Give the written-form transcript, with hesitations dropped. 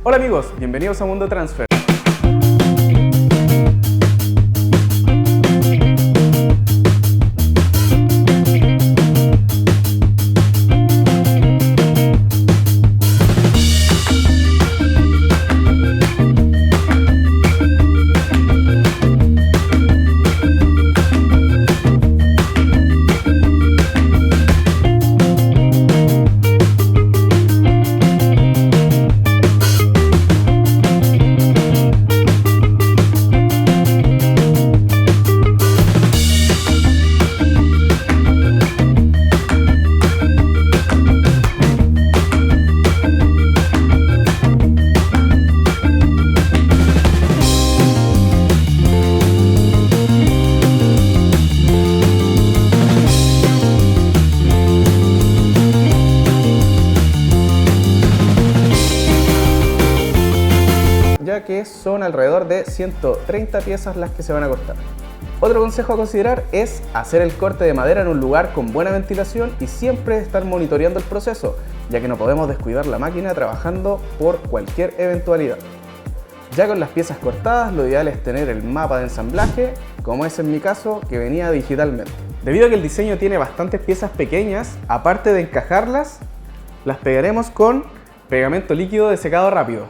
Hola amigos, bienvenidos a Mundo Transfer. Ya que son alrededor de 130 piezas las que se van a cortar. Otro consejo a considerar es hacer el corte de madera en un lugar con buena ventilación y siempre estar monitoreando el proceso, ya que no podemos descuidar la máquina trabajando por cualquier eventualidad. Ya con las piezas cortadas, lo ideal es tener el mapa de ensamblaje, como es en mi caso, que venía digitalmente. Debido a que el diseño tiene bastantes piezas pequeñas, aparte de encajarlas, las pegaremos con pegamento líquido de secado rápido.